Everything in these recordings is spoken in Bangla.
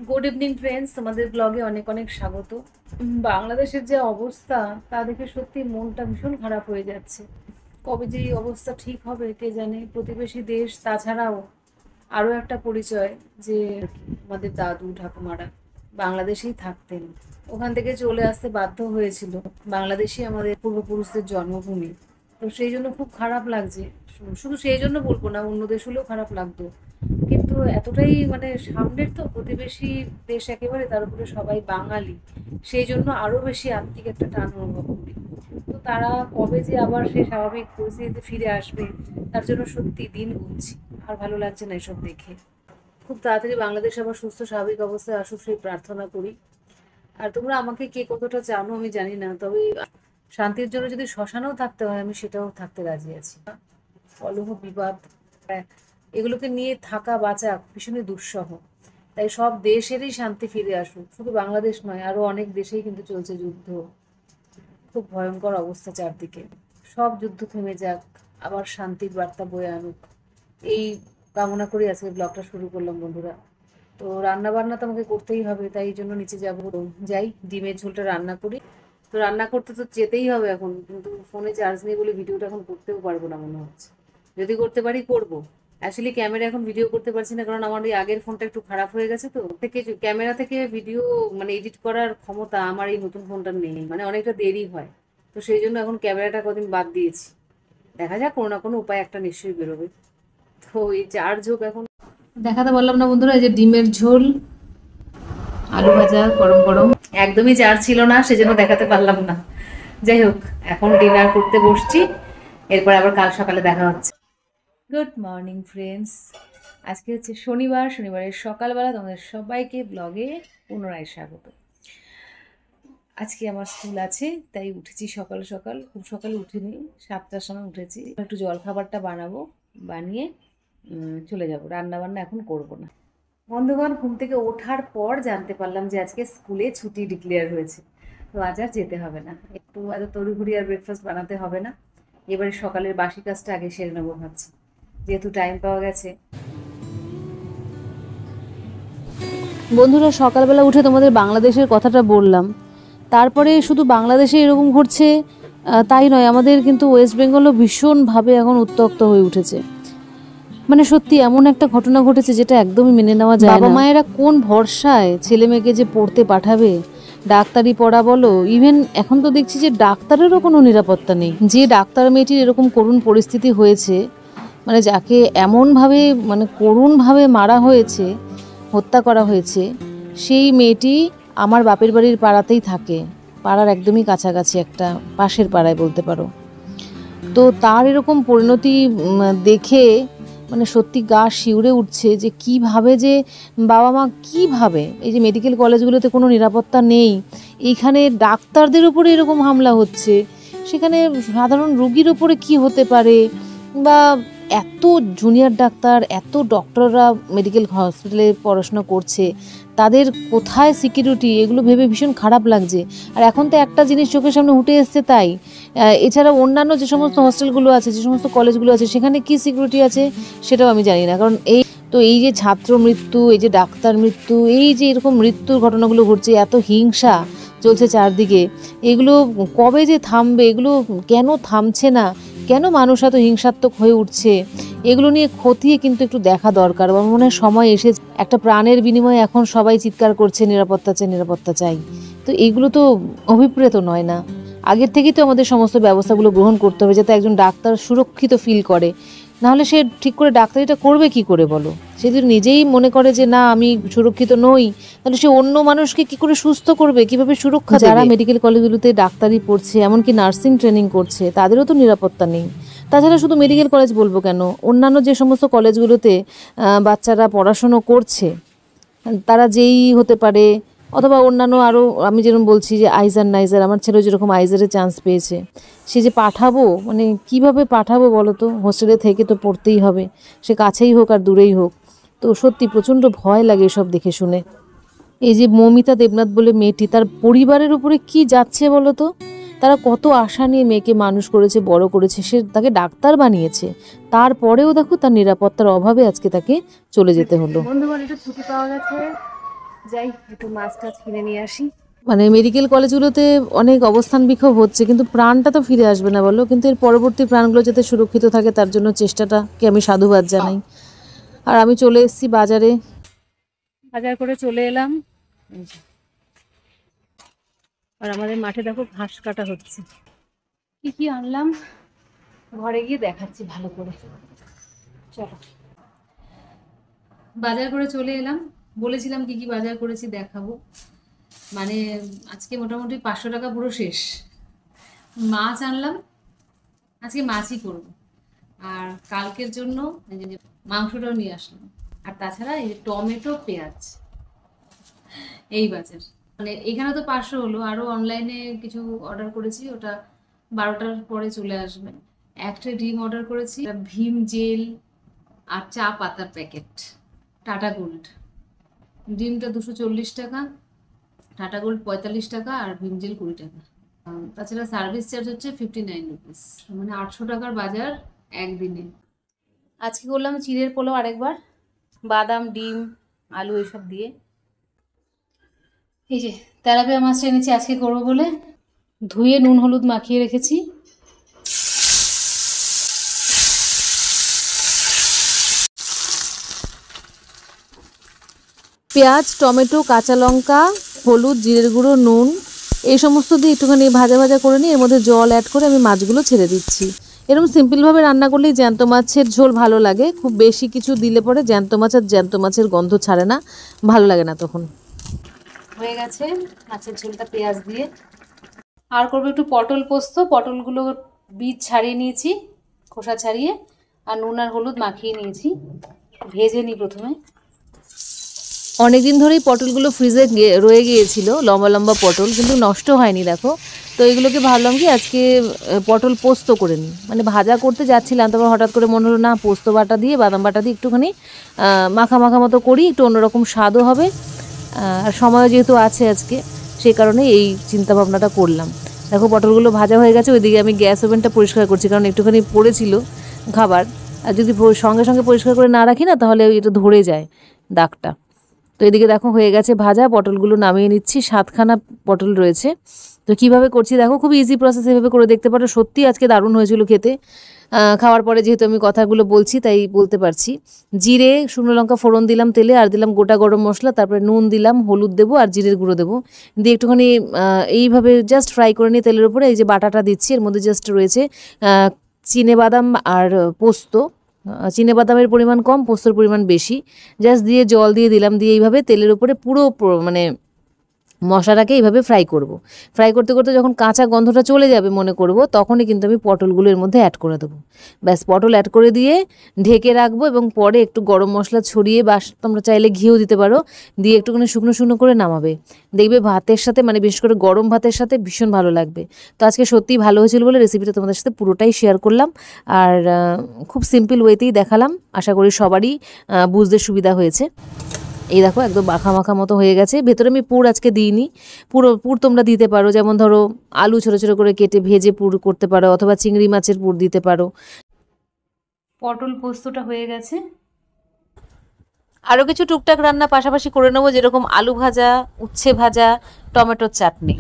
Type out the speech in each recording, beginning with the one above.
গুড ইভিনিং ফ্রেন্ডস, তোমাদের ব্লগে অনেক অনেক স্বাগত। বাংলাদেশের যে অবস্থা তা দেখে সত্যি মনটা ভীষণ খারাপ হয়ে যাচ্ছে। কবে যে এই অবস্থা ঠিক হবে কে জানে। প্রতিবেশী দেশ, তাছাড়াও আরও একটা পরিচয় যে আমাদের দাদু ঠাকুমারা বাংলাদেশেই থাকতেন, ওখান থেকে চলে আসতে বাধ্য হয়েছিল। বাংলাদেশই আমাদের পূর্বপুরুষদের জন্মভূমি। তো সেই জন্য খুব খারাপ লাগছে। শুধু সেই জন্য বলবো না, অন্য দেশ হলেও খারাপ লাগতো, কিন্তু এতটাই মানে সামনের তো প্রতিবেশী দেশ একেবারে, তার উপরে সবাই বাঙালি, সেই জন্য আরো বেশি আত্মিক একটা টান অনুভব করি। তো তারা কবে যে আবার সেই স্বাভাবিক পরিস্থিতিতে ফিরে আসবে তার জন্য সত্যি দিন গুনছি। আর ভালো লাগছে না এসব দেখে। খুব তাড়াতাড়ি বাংলাদেশ আবার সুস্থ স্বাভাবিক অবস্থায় আসুক সেই প্রার্থনা করি। আর তোমরা আমাকে কে কতটা জানো আমি জানি না, তবে শান্তির জন্য যদি শ্মশানেও থাকতে হয় আমি সেটাও থাকতে রাজি আছি। কলহ বিবাদ এগুলোকে নিয়ে থাকা বাঁচা ভীষণই দুঃসহ। তাই সব দেশেরই শান্তি ফিরে আসুক, শুধু বাংলাদেশ নয়, আরো অনেক দেশেই কিন্তু চলছে যুদ্ধ। খুব ভয়ঙ্কর অবস্থা চারদিকে। সব যুদ্ধ থেমে যাক, আবার শান্তির বার্তা বয়ে আনুক, এই কামনা করে আজকে ব্লগটা শুরু করলাম বন্ধুরা। তো রান্না বান্না তো আমাকে করতেই হবে, তাই এই জন্য নিচে যাবো। যাই ডিমের ঝোলটা রান্না করি। তো রান্না করতে তো যেতেই হবে এখন, কিন্তু ফোনে চার্জ নেই বলে ভিডিওটা এখন করতেও পারবো না মনে হচ্ছে। যদি করতে পারি করব। অ্যাকচুয়ালি ক্যামেরা এখন ভিডিও করতে পারছি না, কারণ আমার ওই আগের ফোনটা একটু খারাপ হয়ে গেছে। তো থেকে ক্যামেরা থেকে ভিডিও মানে এডিট করার ক্ষমতা আমার এই নতুন ফোনটার নেই, মানে অনেকটা দেরি হয়। তো সেই জন্য এখন ক্যামেরাটা কদিন বাদ দিয়েছি। দেখা যাক, কোনো না কোনো উপায় একটা নিশ্চয়ই বেরোবে। তো এই চার্জ হোক এখন। দেখাতে পারলাম না বন্ধুরা, এই যে ডিমের ঝোল, আলু ভাজা গরম গরম, একদমই চার্জ ছিল না সেজন্য দেখাতে পারলাম না। যাই হোক, এখন ডিনার করতে বসছি, এরপর আবার কাল সকালে দেখা হচ্ছে। গুড মর্নিং ফ্রেন্ডস, আজকে হচ্ছে শনিবার। শনিবারের সকালবেলা তোমাদের সবাইকে ব্লগে পুনরায় স্বাগত। আজকে আমার স্কুল আছে, তাই উঠেছি সকাল সকাল। খুব সকালে উঠিনি, 7টার সময় উঠেছি। একটু জলখাবারটা বানাবো, বানিয়ে চলে যাব। রান্না বান্না এখন করব না। বন্ধুগণ, ঘুম থেকে ওঠার পর জানতে পারলাম যে আজকে স্কুলে ছুটি ডিক্লেয়ার হয়েছে। তো আজ আর যেতে হবে না, একটু এত তড়িঘড়ি আর ব্রেকফাস্ট বানাতে হবে না। এবারে সকালের বাসি কাজটা আগে সেরে নেবো ভাবছি, যেহেতু টাইম পাওয়া গেছে। বন্ধুরা, সকালবেলা উঠে তোমাদের বাংলাদেশের কথাটা বললাম, তারপরে শুধু বাংলাদেশে এরকম ঘটছে তাই নয়, আমাদের কিন্তু ওয়েস্ট বেঙ্গলও ভীষণভাবে এখন উত্তক্ত হয়ে উঠেছে। মানে সত্যি এমন একটা ঘটনা ঘটেছে যেটা একদমই মেনে নেওয়া যায় না। বাবা মায়েরা কোন ভরসায় ছেলে মেয়েকে যে পড়তে পাঠাবে, ডাক্তারি পড়া বলো, ইভেন এখন তো দেখছি যে ডাক্তারেরও কোনো নিরাপত্তা নেই। যে ডাক্তার মেয়েটির এরকম করুণ পরিস্থিতি হয়েছে, মানে যাকে এমনভাবে মানে করুণভাবে মারা হয়েছে, হত্যা করা হয়েছে, সেই মেয়েটি আমার বাপের বাড়ির পাড়াতেই থাকে, পাড়ার একদমই কাছাকাছি, একটা পাশের পাড়ায় বলতে পারো। তো তার এরকম পরিণতি দেখে মানে সত্যি গা শিউরে উঠছে যে কিভাবে যে বাবা মা কিভাবে, এই যে মেডিকেল কলেজগুলোতে কোনো নিরাপত্তা নেই, এইখানে ডাক্তারদের উপরে এরকম হামলা হচ্ছে, সেখানে সাধারণ রুগীর উপরে কি হতে পারে। বা এত জুনিয়র ডাক্তার, এত ডক্টররা মেডিকেল হসপিটালে পড়াশোনা করছে, তাদের কোথায় সিকিউরিটি, এগুলো ভেবে ভীষণ খারাপ লাগছে। আর এখন তো একটা জিনিস চোখের সামনে উঠে এসছে, তাই এছাড়া অন্যান্য যে সমস্ত হস্টেলগুলো আছে, যে সমস্ত কলেজগুলো আছে, সেখানে কি সিকিউরিটি আছে সেটাও আমি জানি না। কারণ এই যে ছাত্র মৃত্যু, এই যে ডাক্তার মৃত্যু, এই যে এরকম মৃত্যুর ঘটনাগুলো ঘটছে, এত হিংসা চলছে চারদিকে, এগুলো কবে যে থামবে, এগুলো কেন থামছে না, কেন মানুষ এত হিংসাত্মক হয়ে উঠছে, এগুলো নিয়ে খতিয়ে কিন্তু একটু দেখা দরকার। আমার মনে হয় সময় এসেছে, একটা প্রাণের বিনিময়ে এখন সবাই চিৎকার করছে নিরাপত্তা চাই, নিরাপত্তা চাই। তো এইগুলো তো অভিপ্রেত নয় না, আগের থেকেই তো আমাদের সমস্ত ব্যবস্থাগুলো গ্রহণ করতে হবে যাতে একজন ডাক্তার সুরক্ষিত ফিল করে। নাহলে সে ঠিক করে ডাক্তারিটা করবে কি করে বলো? সে যদি নিজেই মনে করে যে না আমি সুরক্ষিত নই, তাহলে সে অন্য মানুষকে কি করে সুস্থ করবে, কিভাবে সুরক্ষা দেবে? যারা মেডিকেল কলেজগুলোতে ডাক্তারি পড়ছে, এমনকি নার্সিং ট্রেনিং করছে, তাদেরও তো নিরাপত্তা নেই। তাছাড়া শুধু মেডিকেল কলেজ বলবো কেন, অন্যান্য যে সমস্ত কলেজগুলোতে বাচ্চারা পড়াশুনো করছে, তারা যেই হতে পারে, অথবা অন্যান্য আরও, আমি যেরকম বলছি যে আইজার নাইজার, আমার ছেলেও যেরকম আইজারের চান্স পেয়েছে, সে যে পাঠাবো, মানে কিভাবে পাঠাবো বলো তো? হোস্টেলে থেকে তো পড়তেই হবে, সে কাছেই হোক আর দূরেই হোক। তো সত্যি প্রচণ্ড ভয় লাগে এসব দেখে শুনে। এই যে মৌমিতা দেবনাথ বলে মেয়েটি, তার পরিবারের উপরে কি যাচ্ছে বলো তো? তারা কত আশা নিয়ে মেয়েকে মানুষ করেছে, বড় করেছে, সে তাকে ডাক্তার বানিয়েছে, তারপরেও দেখো তার নিরাপত্তার অভাবে আজকে তাকে চলে যেতে হলো। বন্ধুগণ, একটু ছুটি পাওয়া গেছে, যাই একটু মাছ টাছ কিনে নিয়ে আসি। মানে মেডিকেল কলেজগুলোতে অনেক অবস্থান বিক্ষোভ হচ্ছে, কিন্তু প্রাণটা তো ফিরে আসবে না বলো। কিন্তু এর পরবর্তী প্রাণগুলো যাতে সুরক্ষিত থাকে তার জন্য চেষ্টাটাকে আমি সাধুবাদ জানাই। আর আমি চলে এসেছি বাজারে। বাজার করে চলে এলাম। এই যে, আর আমাদের মাঠে দেখো ঘাস কাটা হচ্ছে। কি কি আনলাম ঘরে গিয়ে দেখাচ্ছি ভালো করে। চলো, বাজার করে চলে এলাম। বলেছিলাম কি কি বাজার করেছি দেখাবো। মানে আজকে মোটামুটি 500 টাকা পুরো শেষ। মাছ আনলাম, আজকে মাছই করব। আর কালকের জন্য এই যে মাংসটাও নিয়ে আসলাম। আর তাছাড়া এই যে টমেটো, পেঁয়াজ, এই বাজার। মানে এখানে তো 500 হলো, আরো অনলাইনে কিছু অর্ডার করেছি, ওটা 12টার পরে চলে আসবে। একটা ডিম অর্ডার করেছি, একটা ভীম জেল আর চা পাতার প্যাকেট, টাটা গোল্ড। ডিমটা 240 টাকা, টাটা গোল্ড 45 টাকা, আর ভীম জেল 20 টাকা। তাছাড়া সার্ভিস চার্জ হচ্ছে 59 রুপিস। মানে 800 টাকার বাজার একদিনে। আজকে করলাম চিড়ের পোলাও আরেকবার, বাদাম, ডিম, আলু এসব দিয়ে। এই যে তেলাপিয়া মাছটা এনেছি আজকে করবো বলে, ধুয়ে নুন হলুদ মাখিয়ে রেখেছি। পেঁয়াজ, টমেটো, কাঁচা লঙ্কা, হলুদ, জিরের গুঁড়ো, নুন এই সমস্ত দিয়ে একটুখানি ভাজা ভাজা করে নিয়ে এর মধ্যে জল অ্যাড করে আমি মাছগুলো ছেড়ে দিচ্ছি। এরকম সিম্পলভাবে রান্না করলেই জ্যান্ত মাছের ঝোল ভালো লাগে। খুব বেশি কিছু দিলে পরে জ্যান্ত মাছ আর জ্যান্ত মাছের গন্ধ ছাড়ে না, ভালো লাগে না তখন। হয়ে গেছে মাছের ঝোলটা পেঁয়াজ দিয়ে। আর করবো একটু পটল পোস্ত। পটলগুলো বীজ ছাড়িয়ে নিয়েছি, খোসা ছাড়িয়ে, আর নুন আর হলুদ মাখিয়ে নিয়েছি। ভেজে নিই প্রথমে। অনেকদিন ধরেই পটলগুলো ফ্রিজে রয়ে গিয়েছিল, লম্বা লম্বা পটল, কিন্তু নষ্ট হয়নি দেখো। তো এগুলোকে ভাবলাম কি আজকে পটল পোস্ত করে নিই। মানে ভাজা করতে যাচ্ছিলাম, তারপর হঠাৎ করে মনে হলো না, পোস্ত বাটা দিয়ে বাদাম বাটা দিয়ে একটুখানি মাখা মাখা মতো করি, একটু অন্যরকম স্বাদও হবে। আর সময়ও যেহেতু আছে আজকে, সেই কারণে এই চিন্তা ভাবনাটা করলাম। দেখো পটলগুলো ভাজা হয়ে গেছে, ওইদিকে আমি গ্যাস ওভেনটা পরিষ্কার করছি, কারণ একটুখানি পড়েছিল খাবার। আর যদি সঙ্গে সঙ্গে পরিষ্কার করে না রাখি না, তাহলে এটা ধরে যায় দাগটা। তো এদিকে দেখো হয়ে গেছে ভাজা, পটলগুলো নামিয়ে নিচ্ছি। 7খানা পটল রয়েছে। তো কিভাবে করছি দেখো, খুব ইজি প্রসেস, এভাবে করে দেখতে পারো। সত্যি আজকে দারুণ হয়েছিল খেতে। খাওয়ার পরে যেহেতু আমি কথাগুলো বলছি তাই বলতে পারছি। জিরে, শুকনো লঙ্কা ফোড়ন দিলাম তেলে, আর দিলাম গোটা গরম মশলা, তারপরে নুন দিলাম, হলুদ দেবো আর জিরের গুঁড়ো দেবো, দিয়ে একটুখানি এইভাবে জাস্ট ফ্রাই করে নিই তেলের উপরে। এই যে বাটাটা দিচ্ছি, এর মধ্যে জাস্ট রয়েছে চিনেবাদাম আর পোস্ত। চিনেবাদামের পরিমাণ কম, পোস্তর পরিমাণ বেশি। জাস্ট দিয়ে জল দিয়ে দিলাম, দিয়ে এইভাবে তেলের উপরে পুরো মানে মশলাটাকে এইভাবে ফ্রাই করব। ফ্রাই করতে করতে যখন কাঁচা গন্ধটা চলে যাবে মনে করব, তখনই কিন্তু আমি পটলগুলো এর মধ্যে অ্যাড করে দেবো। ব্যাস, পটল অ্যাড করে দিয়ে ঢেকে রাখবো, এবং পরে একটু গরম মশলা ছড়িয়ে, বা তোমরা চাইলে ঘিও দিতে পারো, দিয়ে একটুখানি শুকনো শুকনো করে নামাবে। দেখবে ভাতের সাথে, মানে বিশেষ করে গরম ভাতের সাথে ভীষণ ভালো লাগবে। তো আজকে সত্যিই ভালো হয়েছিল বলে রেসিপিটা তোমাদের সাথে পুরোটাই শেয়ার করলাম। আর খুব সিম্পল ওয়েতেই দেখালাম, আশা করি সবারই বুঝতে সুবিধা হয়েছে। এই দেখো একদম মাখা মাখা মতো হয়ে গেছে। ভেতরে আমি পুর আজকে দিইনি। পুর তোমরা দিতে পারো, যেমন ধরো আলু ছোটো ছোটো করে কেটে ভেজে পুর করতে পারো, অথবা চিংড়ি মাছের পুর দিতে পারো। পটল পোস্তটা হয়ে গেছে। আরও কিছু টুকটাক রান্না পাশাপাশি করে নেবো, যেরকম আলু ভাজা, উচ্ছে ভাজা, টমেটোর চাটনি।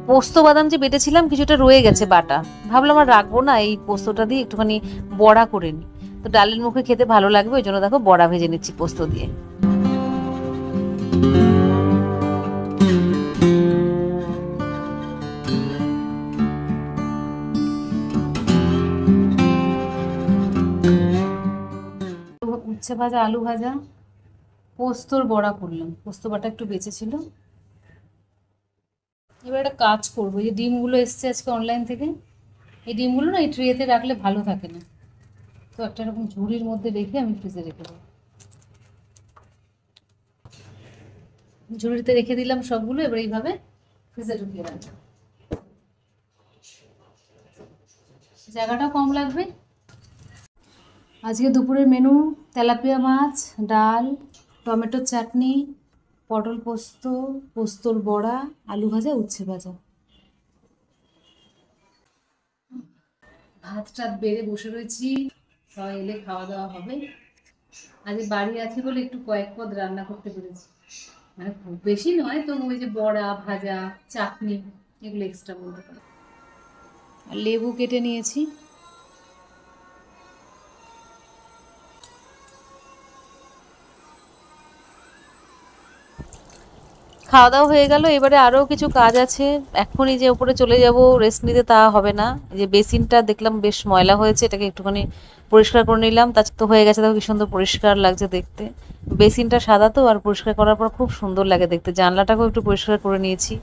পোস্ত বাদাম যে বেটেছিলাম কিছুটা রয়ে গেছে বাটা, ভাবলাম আর রাখবো না, এই পোস্তটা দিয়ে একটুখানি বড়া করে নিই। তো ডালের মুখে খেতে ভালো লাগবে, ওই জন্য দেখো বড়া ভেজে নিচ্ছি পোস্ত দিয়ে। উচ্ছে ভাজা, আলু ভাজা, পোস্তর বড়া করলাম। পোস্ত বাটা একটু বেঁচেছিল। এবার একটা কাজ করবো, এই যে ডিমগুলো এসছে আজকে অনলাইন থেকে, এই ডিমগুলো না এই ট্রেতে রাখলে ভালো থাকে না, তো একটা এরকম ঝুড়ির মধ্যে রেখে আমি ফ্রিজে রেখে দেবো। ঝুড়িতে রেখে দিলাম সবগুলো, এবার এইভাবে ফ্রিজে ঢুকিয়ে রাখবো, জায়গাটাও কম লাগবে। আজকে দুপুরের মেনু তেলাপিয়া মাছ, ডাল, টমেটোর চাটনি, পটল পোস্ত, পোস্তর বড়া, আলু ভাজা, উচ্ছে ভাজা। ভাত টাত বেড়ে বসে রয়েছি, সবাই এলে খাওয়া দাওয়া হবে। আজ বাড়ি আছি বলে একটু কয়েক পদ রান্না করতে পেরেছি, মানে খুব বেশি নয়, তো ওই যে বড়া ভাজা চাটনি এগুলো এক্সট্রা বলতে পারি। আর লেবু কেটে নিয়েছি। খাওয়া দাওয়া হয়ে গেল, এবারে আরও কিছু কাজ আছে। এখনই যে উপরে চলে যাব রেস্ট নিতে তা হবে না। এই যে বেসিনটা দেখলাম বেশ ময়লা হয়েছে, এটাকে একটুখানি পরিষ্কার করে নিলাম। তা তো হয়ে গেছে, দেখো কি সুন্দর পরিষ্কার লাগছে দেখতে। বেসিনটা সাদা তো, আর পরিষ্কার করার পর খুব সুন্দর লাগে দেখতে। জানলাটাকেও একটু পরিষ্কার করে নিয়েছি,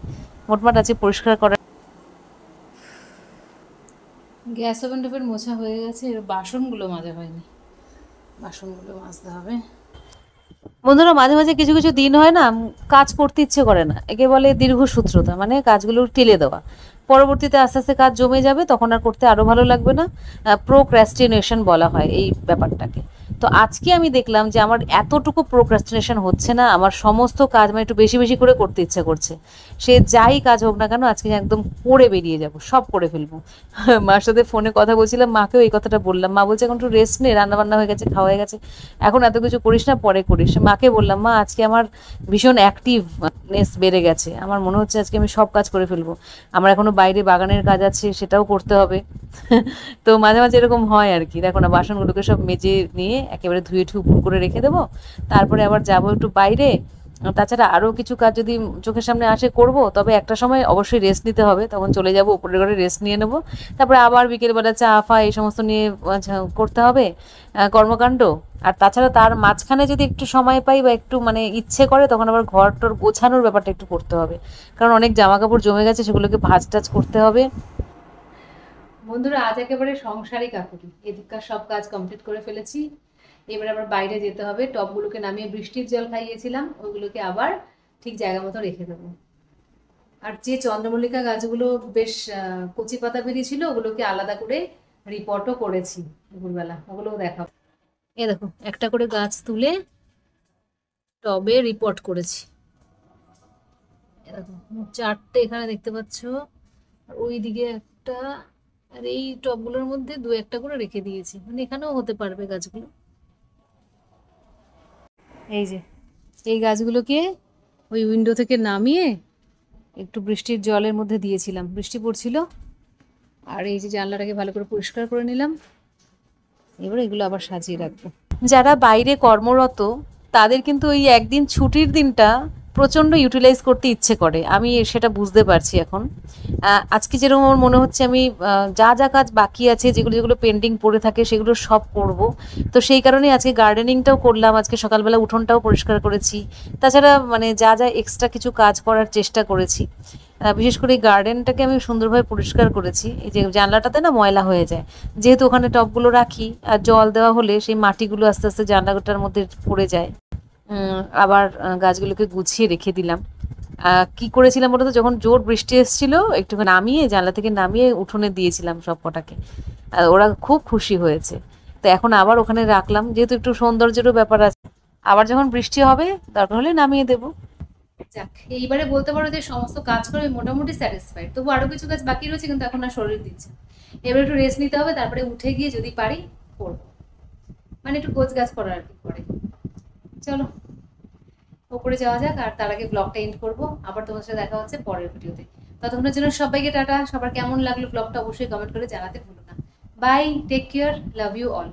মোটমাট আছে পরিষ্কার করা। গ্যাস ওভেন টোভেন মোছা হয়ে গেছে, এবার বাসনগুলো মাজা হয়নি, বাসনগুলো মাজতে হবে। বন্ধুরা, মাঝে মাঝে কিছু কিছু দিন হয় না, কাজ করতে ইচ্ছে করে না, একে বলে দীর্ঘসূত্রতা, মানে কাজগুলো টেলে দেওয়া। পরবর্তীতে আস্তে আস্তে কাজ জমে যাবে, তখন আর করতে আরও ভালো লাগবে না। প্রোক্রাস্টিনেশন বলা হয় এই ব্যাপারটাকে। তো আজকে আমি দেখলাম যে আমার এতটুকু প্রোক্রাস্টিনেশন হচ্ছে না, আমার সমস্ত কাজ মানে একটু বেশি বেশি করে করতে ইচ্ছা করছে। সে যাই কাজ হোক না কেন, আজকে একদম করে বেরিয়ে যাব, সব করে ফেলবো। মার সাথে ফোনে কথা বলছিলাম, মাকেও এই কথাটা বললাম। মা বলছে এখন একটু রেস্ট নে, রান্না বান্না হয়ে গেছে, খাওয়া হয়ে গেছে, এখন এত কিছু করিস না, পরে করিস। মাকে বললাম, মা আজকে আমার ভীষণ অ্যাক্টিভনেস বেড়ে গেছে, আমার মনে হচ্ছে আজকে আমি সব কাজ করে ফেলবো। আমার এখনো বাইরে বাগানের কাজ আছে, সেটাও করতে হবে। তো মাঝে মাঝে এরকম হয় আর কি। দেখো না, বাসনগুলোকে সব মেজে নিয়ে একেবারে ধুয়ে ঠুয়ে উপর করে রেখে দেবো, তারপরে আবার যাবো একটু বাইরে। তাছাড়া আরও কিছু কাজ যদি চোখের সামনে আসে করব, তবে একটা সময় অবশ্যই রেস্ট নিতে হবে, তখন চলে যাব উপরের ঘরে রেস্ট নিয়ে নেব। তারপরে আবার বিকেলবেলা চা ফা এই সমস্ত নিয়ে করতে হবে কর্মকাণ্ড। আর তাছাড়া তার মাঝখানে যদি একটু সময় পাই বা একটু মানে ইচ্ছে করে, তখন আবার ঘর টর গোছানোর ব্যাপারটা একটু করতে হবে, কারণ অনেক জামা কাপড় জমে গেছে, সেগুলোকে ভাঁজ টাজ করতে হবে। বন্ধুরা, আজ একেবারে সংসারই কাকুরি, এদিককার সব কাজ কমপ্লিট করে ফেলেছি। এবার আবার বাইরে যেতে হবে, টবগুলোকে নামিয়ে বৃষ্টির জল খাইয়েছিলাম, ওইগুলোকে আবার ঠিক জায়গা মতো রেখে দেবো। আর যে চন্দ্রমল্লিকা গাছগুলো বেশ কচি পাতা বেরিয়েছিল, ওগুলোকে আলাদা করে রিপোর্টও করেছি দুপুরবেলা, ওগুলোও দেখাবো। এ দেখো, একটা করে গাছ তুলে টবে রিপোর্ট করেছি। এ দেখো, মোট 4টে এখানে দেখতে পাচ্ছ, আর ওই দিকে একটা, আর এই টবগুলোর মধ্যে 2-1টা করে রেখে দিয়েছি, মানে এখানেও হতে পারবে গাছগুলো। এই যে এই গাছগুলোকে ওই উইন্ডো থেকে নামিয়ে একটু বৃষ্টির জলের মধ্যে দিয়েছিলাম, বৃষ্টি পড়ছিল। আর এই যে জানলাটাকে ভালো করে পরিষ্কার করে নিলাম, এবার এগুলো আবার সাজিয়ে রাখবো। যারা বাইরে কর্মরত, তাদের কিন্তু ওই একদিন ছুটির দিনটা প্রচণ্ড ইউটিলাইজ করতে ইচ্ছে করে, আমি সেটা বুঝতে পারছি এখন। আজকে যেরকম আমার মনে হচ্ছে আমি যা যা কাজ বাকি আছে, যেগুলো যেগুলো পেন্ডিং পড়ে থাকে, সেগুলো সব করব। তো সেই কারণে আজকে গার্ডেনিংটাও করলাম, আজকে সকালবেলা উঠোনটাও পরিষ্কার করেছি। তাছাড়া মানে যা যা এক্সট্রা কিছু কাজ করার চেষ্টা করেছি। বিশেষ করে এই গার্ডেনটাকে আমি সুন্দরভাবে পরিষ্কার করেছি। এই যে জানলাটাতে না ময়লা হয়ে যায়, যেহেতু ওখানে টবগুলো রাখি, আর জল দেওয়া হলে সেই মাটিগুলো আস্তে আস্তে জানলাটার মধ্যে পড়ে যায়। আবার গাছগুলোকে গুছিয়ে রেখে দিলাম। কি করেছিলাম বলতো, যখন জোর বৃষ্টি এসেছিল, একটুখানি নামিয়ে জানলা থেকে নামিয়ে উঠোনে দিয়েছিলাম সব কটাকে, ওরা খুব খুশি হয়েছে। তো এখন আবার ওখানে রাখলাম, যেহেতু একটু সৌন্দর্যেরও ব্যাপার আছে, আবার যখন বৃষ্টি হবে দরকার হলে নামিয়ে দেবো। যাক, এইবারে বলতে পারো যে সমস্ত কাজ করে আমি মোটামুটি স্যাটিসফাইড। তবু আরো কিছু কাজ বাকি রয়েছে, কিন্তু এখন আর শরীর দিচ্ছে। এবার একটু রেস্ট নিতে হবে, তারপরে উঠে গিয়ে যদি পারি করবো, মানে একটু গোছ গাছ করার আর কি পরে। চলো উপরে যাওয়া যাক, আর তার আগে ব্লগটা এন্ড করবো। আবার তোমার সাথে দেখা হচ্ছে পরের ভিডিওতে। ততক্ষণের জন্য সবাইকে টাটা। সবার কেমন লাগলো ব্লগটা অবশ্যই কমেন্ট করে জানাতে ভুলো না। Bye, take care, love you all.